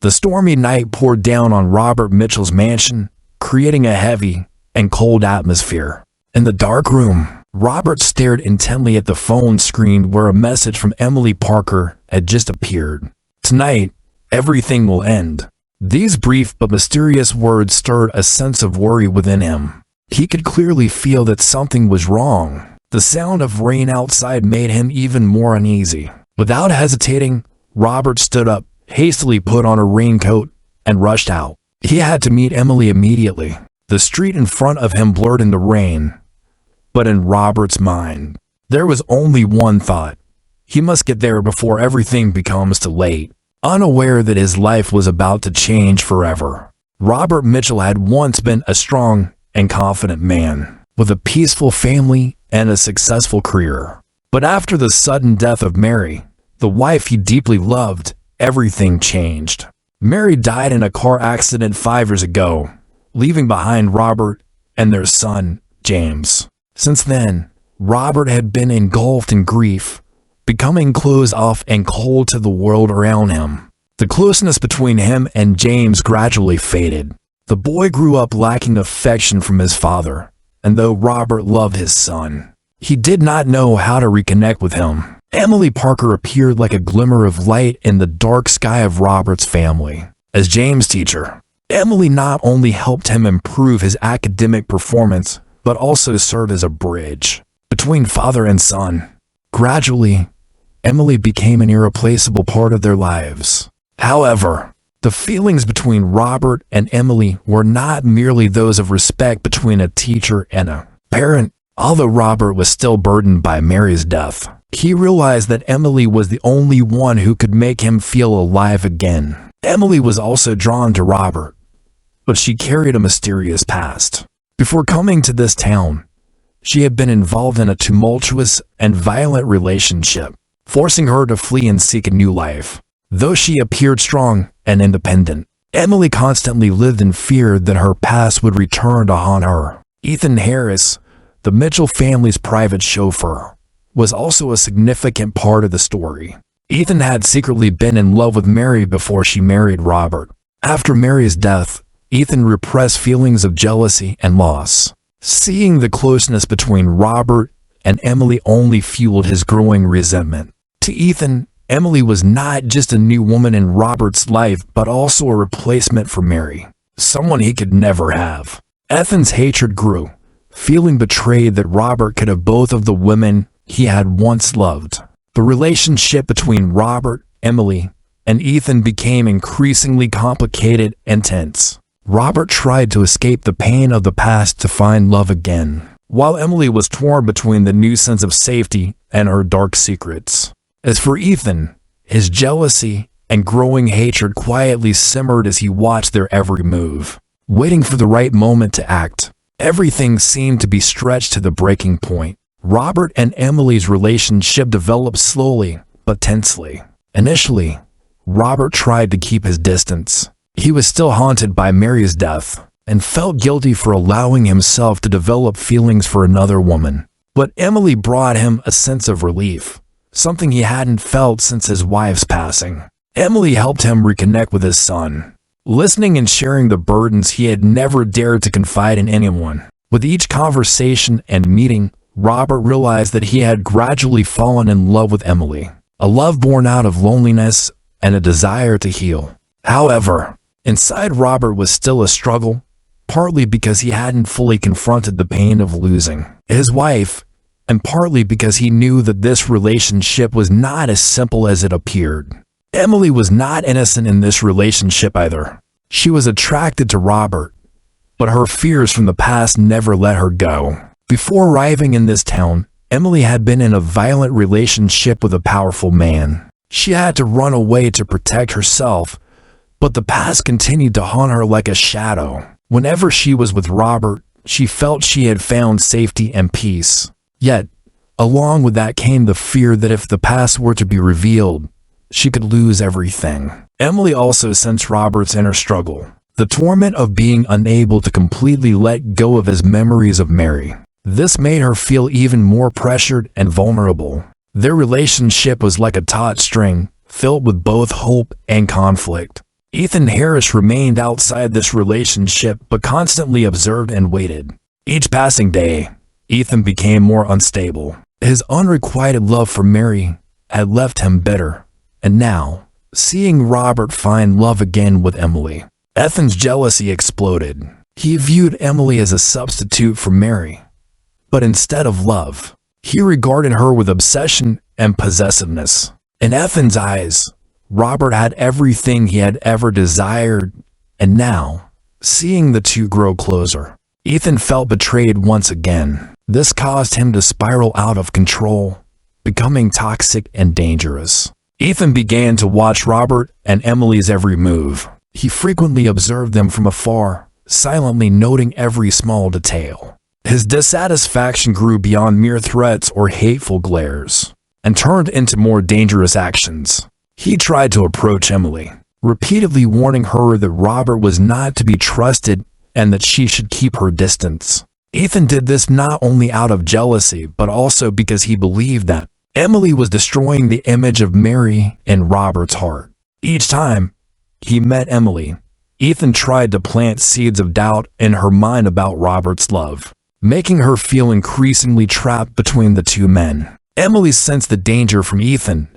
The stormy night poured down on Robert Mitchell's mansion, creating a heavy and cold atmosphere. In the dark room, Robert stared intently at the phone screen where a message from Emily Parker had just appeared. "Tonight, everything will end." These brief but mysterious words stirred a sense of worry within him. He could clearly feel that something was wrong. The sound of rain outside made him even more uneasy. Without hesitating, Robert stood up, hastily put on a raincoat, and rushed out. He had to meet Emily immediately. The street in front of him blurred in the rain, but in Robert's mind, there was only one thought. He must get there before everything becomes too late. Unaware that his life was about to change forever, Robert Mitchell had once been a strong and confident man, with a peaceful family and a successful career. But after the sudden death of Mary, the wife he deeply loved, everything changed. Mary died in a car accident 5 years ago, leaving behind Robert and their son, James. Since then, Robert had been engulfed in grief, becoming closed off and cold to the world around him. The closeness between him and James gradually faded. The boy grew up lacking affection from his father, and though Robert loved his son, he did not know how to reconnect with him. Emily Parker appeared like a glimmer of light in the dark sky of Robert's family. As James' teacher, Emily not only helped him improve his academic performance, but also served as a bridge between father and son. Gradually, Emily became an irreplaceable part of their lives. However, the feelings between Robert and Emily were not merely those of respect between a teacher and a parent. Although Robert was still burdened by Mary's death, he realized that Emily was the only one who could make him feel alive again. Emily was also drawn to Robert, but she carried a mysterious past. Before coming to this town, she had been involved in a tumultuous and violent relationship, forcing her to flee and seek a new life. Though she appeared strong and independent, Emily constantly lived in fear that her past would return to haunt her. Ethan Harris, the Mitchell family's private chauffeur, was also a significant part of the story. Ethan had secretly been in love with Mary before she married Robert. After Mary's death, Ethan repressed feelings of jealousy and loss. Seeing the closeness between Robert and Emily only fueled his growing resentment. To Ethan, Emily was not just a new woman in Robert's life, but also a replacement for Mary, someone he could never have. Ethan's hatred grew, feeling betrayed that Robert could have both of the women he had once loved. The relationship between Robert, Emily, and Ethan became increasingly complicated and tense. Robert tried to escape the pain of the past to find love again, while Emily was torn between the new sense of safety and her dark secrets. As for Ethan, his jealousy and growing hatred quietly simmered as he watched their every move, waiting for the right moment to act. Everything seemed to be stretched to the breaking point. Robert and Emily's relationship developed slowly but tensely. Initially, Robert tried to keep his distance. He was still haunted by Mary's death and felt guilty for allowing himself to develop feelings for another woman. But Emily brought him a sense of relief, something he hadn't felt since his wife's passing. Emily helped him reconnect with his son, listening and sharing the burdens he had never dared to confide in anyone. With each conversation and meeting, Robert realized that he had gradually fallen in love with Emily, a love born out of loneliness and a desire to heal. However, inside Robert was still a struggle, partly because he hadn't fully confronted the pain of losing his wife, and partly because he knew that this relationship was not as simple as it appeared. Emily was not innocent in this relationship either. She was attracted to Robert, but her fears from the past never let her go. Before arriving in this town, Emily had been in a violent relationship with a powerful man. She had to run away to protect herself, but the past continued to haunt her like a shadow. Whenever she was with Robert, she felt she had found safety and peace. Yet, along with that came the fear that if the past were to be revealed, she could lose everything. Emily also sensed Robert's inner struggle, the torment of being unable to completely let go of his memories of Mary. This made her feel even more pressured and vulnerable. Their relationship was like a taut string, filled with both hope and conflict. Ethan Harris remained outside this relationship but constantly observed and waited. Each passing day, Ethan became more unstable. His unrequited love for Mary had left him bitter, and now, seeing Robert find love again with Emily, Ethan's jealousy exploded. He viewed Emily as a substitute for Mary, but instead of love, he regarded her with obsession and possessiveness. In Ethan's eyes, Robert had everything he had ever desired, and now, seeing the two grow closer, Ethan felt betrayed once again. This caused him to spiral out of control, becoming toxic and dangerous. Ethan began to watch Robert and Emily's every move. He frequently observed them from afar, silently noting every small detail. His dissatisfaction grew beyond mere threats or hateful glares, and turned into more dangerous actions. He tried to approach Emily, repeatedly warning her that Robert was not to be trusted and that she should keep her distance. Ethan did this not only out of jealousy, but also because he believed that Emily was destroying the image of Mary in Robert's heart. Each time he met Emily, Ethan tried to plant seeds of doubt in her mind about Robert's love, making her feel increasingly trapped between the two men. Emily sensed the danger from Ethan,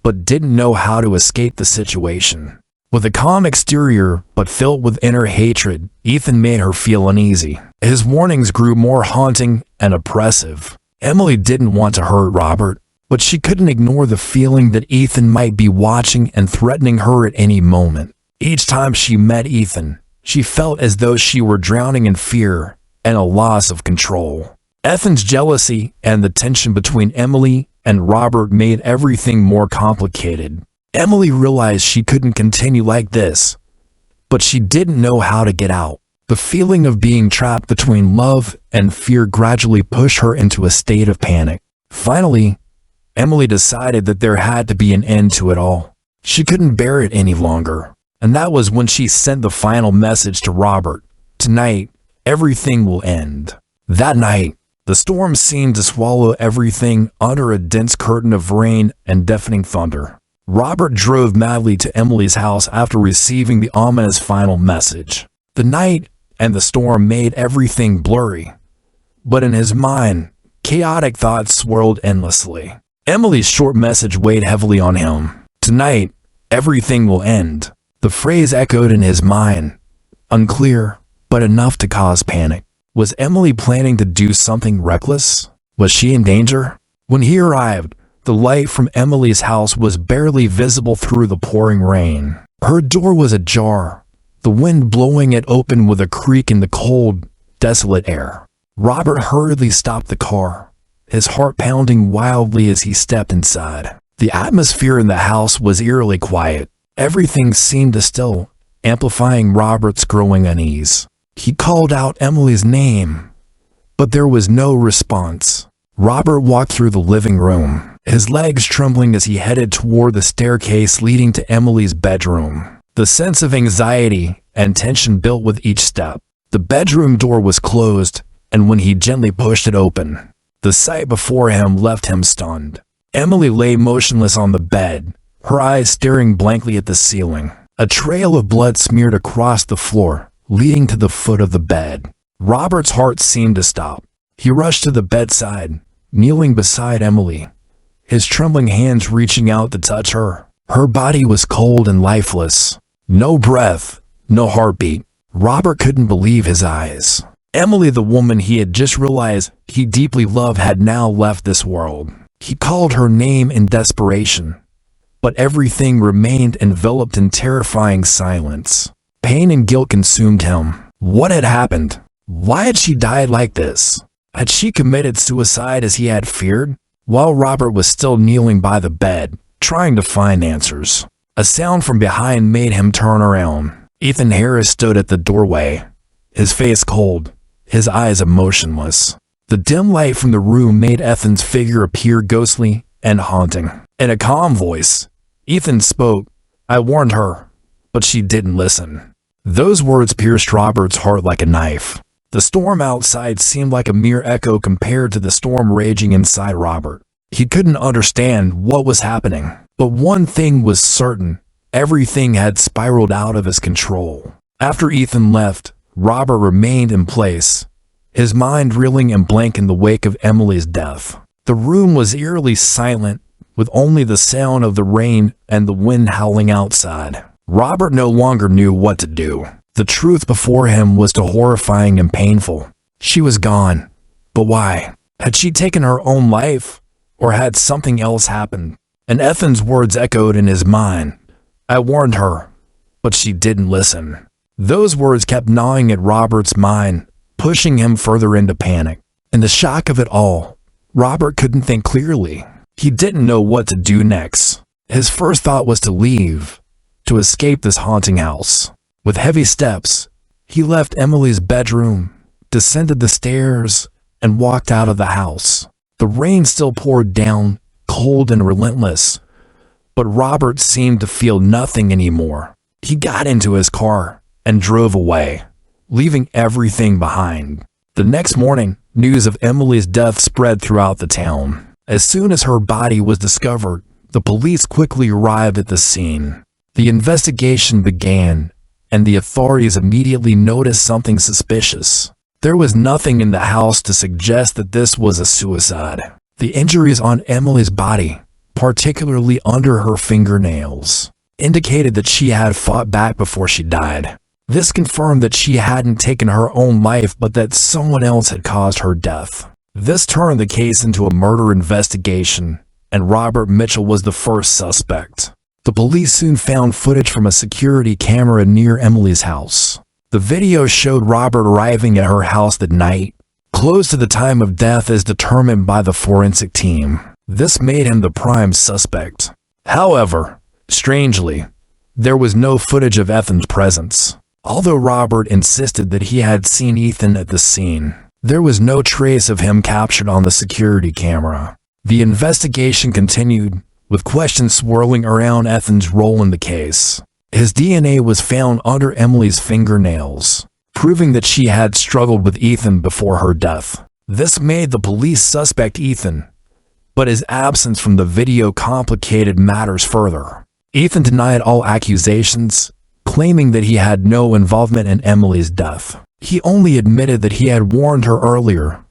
but didn't know how to escape the situation. With a calm exterior but filled with inner hatred, Ethan made her feel uneasy. His warnings grew more haunting and oppressive. Emily didn't want to hurt Robert, but she couldn't ignore the feeling that Ethan might be watching and threatening her at any moment. Each time she met Ethan, she felt as though she were drowning in fear and a loss of control. Ethan's jealousy and the tension between Emily and Robert made everything more complicated. Emily realized she couldn't continue like this, but she didn't know how to get out. The feeling of being trapped between love and fear gradually pushed her into a state of panic. Finally, Emily decided that there had to be an end to it all. She couldn't bear it any longer, and that was when she sent the final message to Robert. "Tonight, everything will end." That night, the storm seemed to swallow everything under a dense curtain of rain and deafening thunder. Robert drove madly to Emily's house after receiving the ominous final message. The night and the storm made everything blurry, but in his mind, chaotic thoughts swirled endlessly. Emily's short message weighed heavily on him. "Tonight, everything will end." The phrase echoed in his mind, unclear, but enough to cause panic. Was Emily planning to do something reckless? Was she in danger? When he arrived, the light from Emily's house was barely visible through the pouring rain. Her door was ajar, the wind blowing it open with a creak in the cold, desolate air. Robert hurriedly stopped the car, his heart pounding wildly as he stepped inside. The atmosphere in the house was eerily quiet. Everything seemed still, amplifying Robert's growing unease. He called out Emily's name, but there was no response. Robert walked through the living room, his legs trembling as he headed toward the staircase leading to Emily's bedroom. The sense of anxiety and tension built with each step. The bedroom door was closed, and when he gently pushed it open, the sight before him left him stunned. Emily lay motionless on the bed, her eyes staring blankly at the ceiling. A trail of blood smeared across the floor, leading to the foot of the bed. Robert's heart seemed to stop. He rushed to the bedside, kneeling beside Emily, his trembling hands reaching out to touch her. Her body was cold and lifeless. No breath, no heartbeat. Robert couldn't believe his eyes. Emily, the woman he had just realized he deeply loved, had now left this world. He called her name in desperation, but everything remained enveloped in terrifying silence. Pain and guilt consumed him. What had happened? Why had she died like this? Had she committed suicide as he had feared? While Robert was still kneeling by the bed, trying to find answers, a sound from behind made him turn around. Ethan Harris stood at the doorway, his face cold, his eyes emotionless. The dim light from the room made Ethan's figure appear ghostly and haunting. In a calm voice, Ethan spoke. "I warned her, but she didn't listen." Those words pierced Robert's heart like a knife. The storm outside seemed like a mere echo compared to the storm raging inside Robert. He couldn't understand what was happening, but one thing was certain: Everything had spiraled out of his control. After Ethan left, Robert remained in place, his mind reeling and blank in the wake of Emily's death. The room was eerily silent, with only the sound of the rain and the wind howling outside. Robert no longer knew what to do. The truth before him was too horrifying and painful. She was gone. But why? Had she taken her own life? Or had something else happened? And Ethan's words echoed in his mind. I warned her, but she didn't listen. Those words kept gnawing at Robert's mind, pushing him further into panic. In the shock of it all, Robert couldn't think clearly. He didn't know what to do next. His first thought was to leave, to escape this haunting house. With heavy steps, he left Emily's bedroom, descended the stairs, and walked out of the house. The rain still poured down, cold and relentless, but Robert seemed to feel nothing anymore. He got into his car and drove away, leaving everything behind. The next morning, news of Emily's death spread throughout the town. As soon as her body was discovered, the police quickly arrived at the scene. The investigation began, and the authorities immediately noticed something suspicious. There was nothing in the house to suggest that this was a suicide. The injuries on Emily's body, particularly under her fingernails, indicated that she had fought back before she died. This confirmed that she hadn't taken her own life but that someone else had caused her death. This turned the case into a murder investigation, and Robert Mitchell was the first suspect. The police soon found footage from a security camera near Emily's house. The video showed Robert arriving at her house that night, close to the time of death as determined by the forensic team. This made him the prime suspect. However, strangely, there was no footage of Ethan's presence. Although Robert insisted that he had seen Ethan at the scene, there was no trace of him captured on the security camera. The investigation continued, with questions swirling around Ethan's role in the case. His DNA was found under Emily's fingernails, proving that she had struggled with Ethan before her death. This made the police suspect Ethan, but his absence from the video complicated matters further. Ethan denied all accusations, claiming that he had no involvement in Emily's death. He only admitted that he had warned her earlier,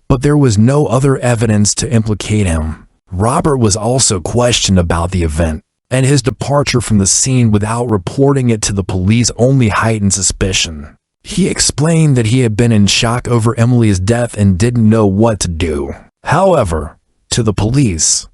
but there was no other evidence to implicate him. Robert was also questioned about the event, and his departure from the scene without reporting it to the police only heightened suspicion. He explained that he had been in shock over Emily's death and didn't know what to do. However, to the police,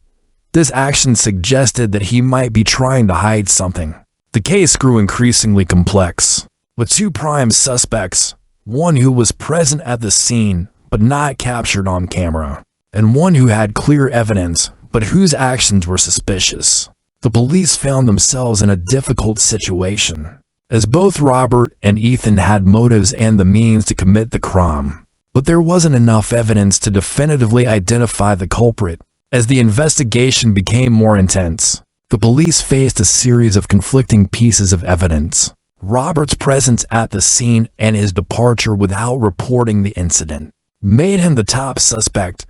this action suggested that he might be trying to hide something. The case grew increasingly complex, with two prime suspects, one who was present at the scene but not captured on camera, and one who had clear evidence but whose actions were suspicious. The police found themselves in a difficult situation, as both Robert and Ethan had motives and the means to commit the crime. But there wasn't enough evidence to definitively identify the culprit. As the investigation became more intense, the police faced a series of conflicting pieces of evidence. Robert's presence at the scene and his departure without reporting the incident made him the top suspect,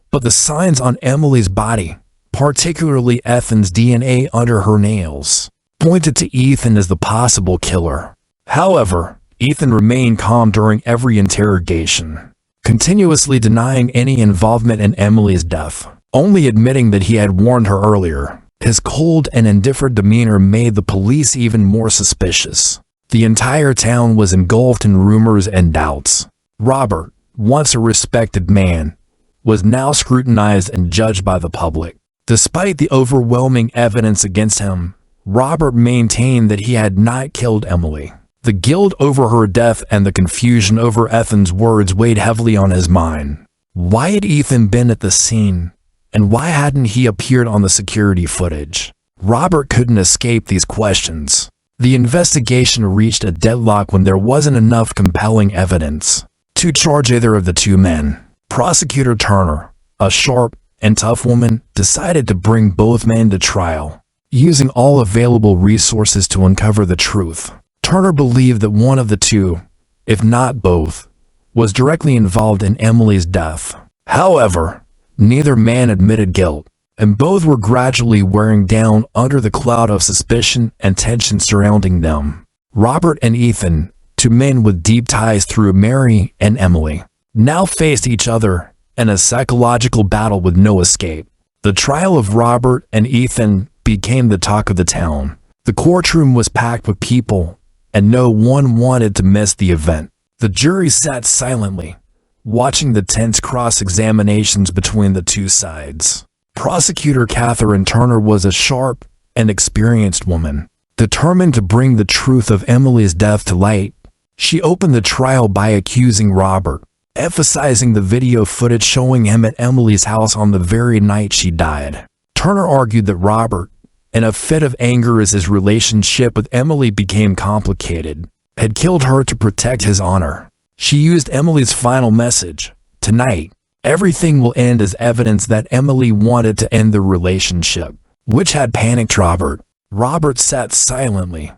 but the signs on Emily's body, particularly Ethan's DNA under her nails, pointed to Ethan as the possible killer. However, Ethan remained calm during every interrogation, continuously denying any involvement in Emily's death, only admitting that he had warned her earlier. His cold and indifferent demeanor made the police even more suspicious. The entire town was engulfed in rumors and doubts. Robert, once a respected man, was now scrutinized and judged by the public. Despite the overwhelming evidence against him, Robert maintained that he had not killed Emily. The guilt over her death and the confusion over Ethan's words weighed heavily on his mind. Why had Ethan been at the scene? And why hadn't he appeared on the security footage? Robert couldn't escape these questions. The investigation reached a deadlock when there wasn't enough compelling evidence to charge either of the two men. Prosecutor Turner, a sharp and tough woman, decided to bring both men to trial, using all available resources to uncover the truth. Turner believed that one of the two, if not both, was directly involved in Emily's death. However, neither man admitted guilt, and both were gradually wearing down under the cloud of suspicion and tension surrounding them. Robert and Ethan, two men with deep ties through Mary and Emily, now faced each other in a psychological battle with no escape. The trial of Robert and Ethan became the talk of the town. The courtroom was packed with people, and no one wanted to miss the event. The jury sat silently, watching the tense cross-examinations between the two sides. Prosecutor Catherine Turner was a sharp and experienced woman, determined to bring the truth of Emily's death to light. She opened the trial by accusing Robert, emphasizing the video footage showing him at Emily's house on the very night she died. Turner argued that Robert, in a fit of anger as his relationship with Emily became complicated, had killed her to protect his honor. She used Emily's final message, "Tonight, everything will end," as evidence that Emily wanted to end the relationship, which had panicked Robert. Robert sat silently,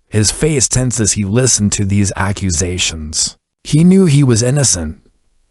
his face tense as he listened to these accusations. He knew he was innocent,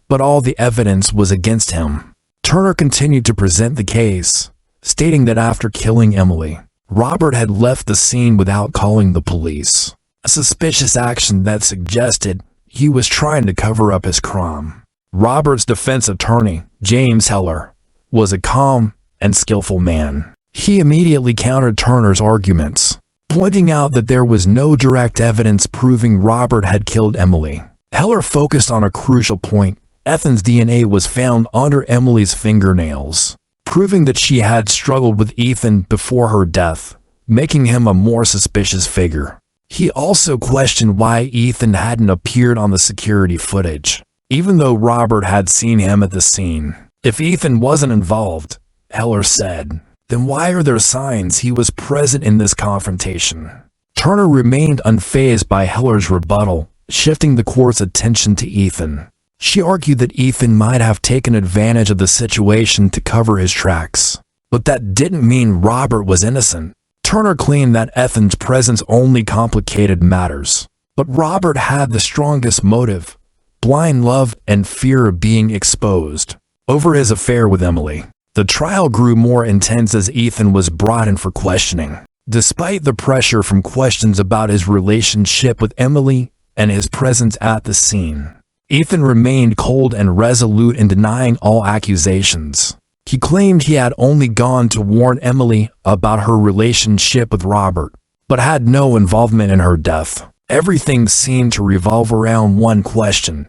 but all the evidence was against him. Turner continued to present the case, stating that after killing Emily, Robert had left the scene without calling the police, a suspicious action that suggested he was trying to cover up his crime. Robert's defense attorney, James Heller, was a calm and skillful man. He immediately countered Turner's arguments, pointing out that there was no direct evidence proving Robert had killed Emily. Heller focused on a crucial point. Ethan's DNA was found under Emily's fingernails, proving that she had struggled with Ethan before her death, making him a more suspicious figure. He also questioned why Ethan hadn't appeared on the security footage, even though Robert had seen him at the scene. If Ethan wasn't involved, Heller said, then why are there signs he was present in this confrontation? Turner remained unfazed by Heller's rebuttal, shifting the court's attention to Ethan. She argued that Ethan might have taken advantage of the situation to cover his tracks, but that didn't mean Robert was innocent. Turner claimed that Ethan's presence only complicated matters, but Robert had the strongest motive: blind love and fear of being exposed. Over his affair with Emily, the trial grew more intense as Ethan was brought in for questioning. Despite the pressure from questions about his relationship with Emily and his presence at the scene, Ethan remained cold and resolute in denying all accusations. He claimed he had only gone to warn Emily about her relationship with Robert, but had no involvement in her death. Everything seemed to revolve around one question: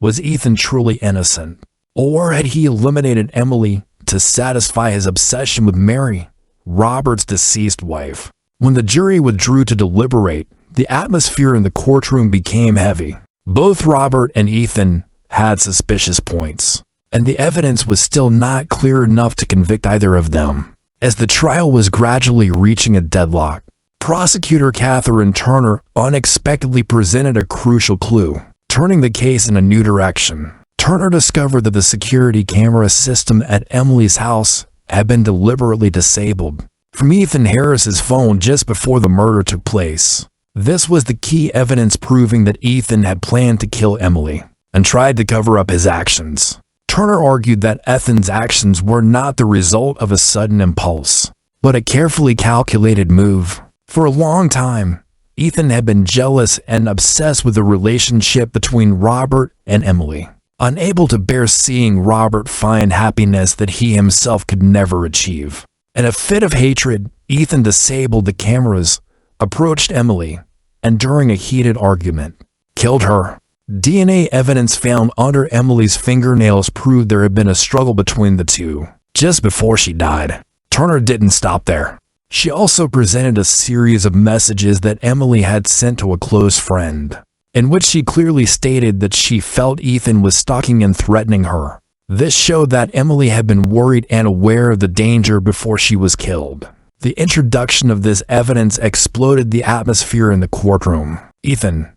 was Ethan truly innocent? Or had he eliminated Emily to satisfy his obsession with Mary, Robert's deceased wife? When the jury withdrew to deliberate, the atmosphere in the courtroom became heavy. Both Robert and Ethan had suspicious points, and the evidence was still not clear enough to convict either of them. As the trial was gradually reaching a deadlock, prosecutor Catherine Turner unexpectedly presented a crucial clue, turning the case in a new direction. Turner discovered that the security camera system at Emily's house had been deliberately disabled from Ethan Harris's phone just before the murder took place. This was the key evidence proving that Ethan had planned to kill Emily and tried to cover up his actions. Turner argued that Ethan's actions were not the result of a sudden impulse, but a carefully calculated move. For a long time, Ethan had been jealous and obsessed with the relationship between Robert and Emily, unable to bear seeing Robert find happiness that he himself could never achieve. In a fit of hatred, Ethan disabled the cameras, approached Emily, and during a heated argument, killed her. DNA evidence found under Emily's fingernails proved there had been a struggle between the two just before she died. Turner didn't stop there. She also presented a series of messages that Emily had sent to a close friend, in which she clearly stated that she felt Ethan was stalking and threatening her. This showed that Emily had been worried and aware of the danger before she was killed. The introduction of this evidence exploded the atmosphere in the courtroom. Ethan,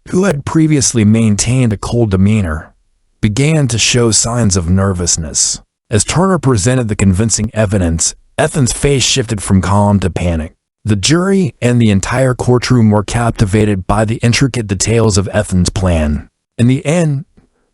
who had previously maintained a cold demeanor, began to show signs of nervousness. As Turner presented the convincing evidence, Ethan's face shifted from calm to panic. The jury and the entire courtroom were captivated by the intricate details of Ethan's plan. In the end,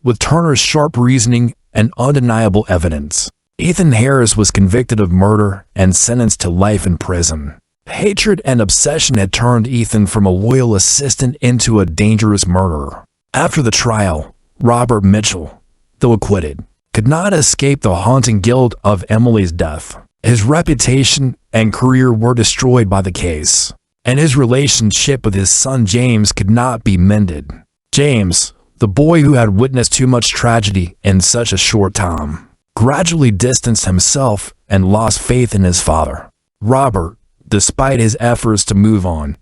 with Turner's sharp reasoning and undeniable evidence, Ethan Harris was convicted of murder and sentenced to life in prison. Hatred and obsession had turned Ethan from a loyal assistant into a dangerous murderer. After the trial, Robert Mitchell, though acquitted, could not escape the haunting guilt of Emily's death. His reputation and career were destroyed by the case, and his relationship with his son James could not be mended. James, the boy who had witnessed too much tragedy in such a short time, gradually distanced himself and lost faith in his father. Robert, despite his efforts to move on,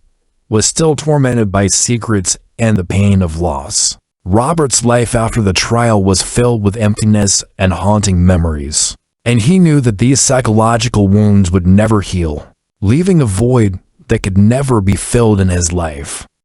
was still tormented by secrets and the pain of loss. Robert's life after the trial was filled with emptiness and haunting memories, and he knew that these psychological wounds would never heal, leaving a void that could never be filled in his life.